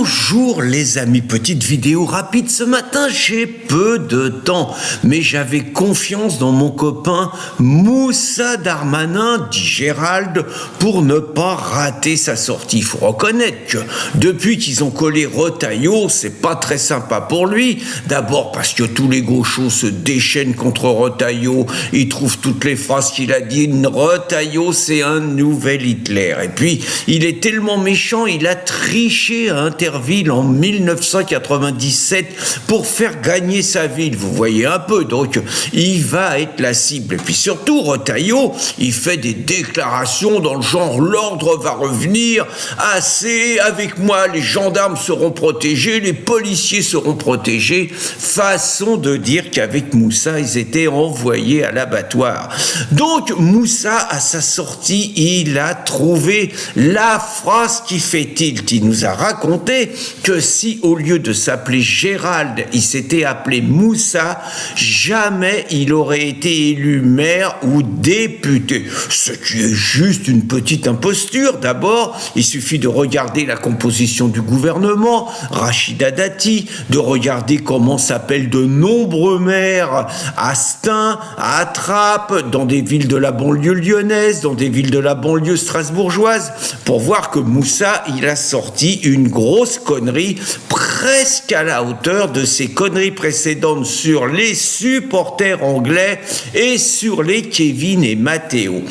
Bonjour les amis, petite vidéo rapide ce matin, j'ai peu de temps, mais j'avais confiance dans mon copain Moussa Darmanin, dit Gérald, pour ne pas rater sa sortie. Il faut reconnaître que depuis qu'ils ont collé Retailleau, c'est pas très sympa pour lui. D'abord parce que tous les gauchos se déchaînent contre Retailleau, ils trouvent toutes les phrases qu'il a dit, Retailleau c'est un nouvel Hitler. Et puis il est tellement méchant, il a triché à Interville en 1997 pour faire gagner sa ville. Vous voyez un peu, donc il va être la cible. Et puis surtout, Retailleau, il fait des déclarations dans le genre l'ordre va revenir, assez, avec moi les gendarmes seront protégés, les policiers seront protégés. Façon de dire qu'avec Moussa, ils étaient envoyés à l'abattoir. Donc Moussa, à sa sortie, il a trouvé la phrase qui fait tilt. Il nous a raconté que si au lieu de s'appeler Gérald, il s'était appelé Moussa, jamais il aurait été élu maire ou député. Ce qui est juste une petite imposture. D'abord, il suffit de regarder la composition du gouvernement, Rachida Dati, de regarder comment s'appellent de nombreux maires à Stein, à Trappes, dans des villes de la banlieue lyonnaise, dans des villes de la banlieue strasbourgeoise, pour voir que Moussa, il a sorti une grosse connerie, presque à la hauteur de ses conneries précédentes sur les supporters anglais et sur les Kevin et Matteo.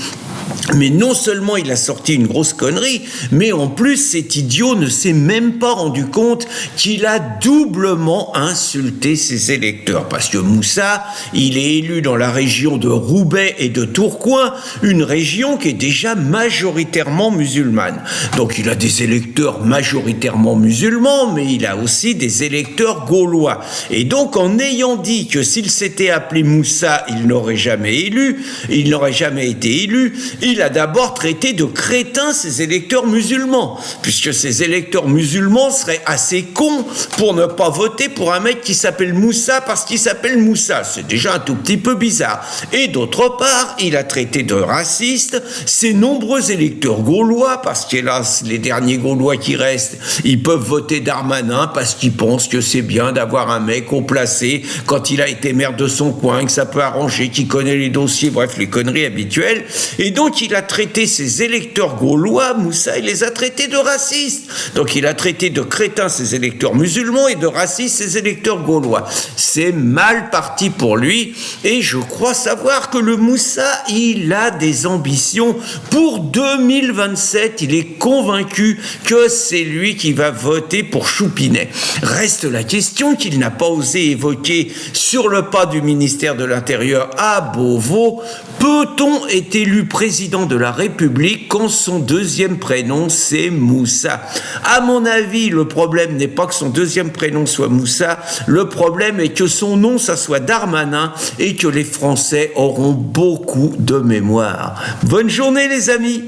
Mais non seulement il a sorti une grosse connerie, mais en plus cet idiot ne s'est même pas rendu compte qu'il a doublement insulté ses électeurs. Parce que Moussa, il est élu dans la région de Roubaix et de Tourcoing, une région qui est déjà majoritairement musulmane. Donc il a des électeurs majoritairement musulmans, mais il a aussi des électeurs gaulois. Et donc en ayant dit que s'il s'était appelé Moussa, il n'aurait jamais été élu, il a d'abord traité de crétins ses électeurs musulmans, puisque ces électeurs musulmans seraient assez cons pour ne pas voter pour un mec qui s'appelle Moussa parce qu'il s'appelle Moussa. C'est déjà un tout petit peu bizarre. Et d'autre part, il a traité de racistes ces nombreux électeurs gaulois, parce qu'hélas, les derniers gaulois qui restent, ils peuvent voter Darmanin parce qu'ils pensent que c'est bien d'avoir un mec haut placé quand il a été maire de son coin, que ça peut arranger, qu'il connaît les dossiers, bref, les conneries habituelles. Et donc, il a traité ses électeurs gaulois, Moussa, il les a traités de racistes. Donc, il a traité de crétins ses électeurs musulmans et de racistes ses électeurs gaulois. C'est mal parti pour lui. Et je crois savoir que le Moussa, il a des ambitions pour 2027. Il est convaincu que c'est lui qui va voter pour Choupinet. Reste la question qu'il n'a pas osé évoquer sur le pas du ministère de l'Intérieur à Beauvau. Peut-on être élu président de la République quand son deuxième prénom c'est Moussa? À mon avis, le problème n'est pas que son deuxième prénom soit Moussa, le problème est que son nom ça soit Darmanin et que les Français auront beaucoup de mémoire. Bonne journée les amis!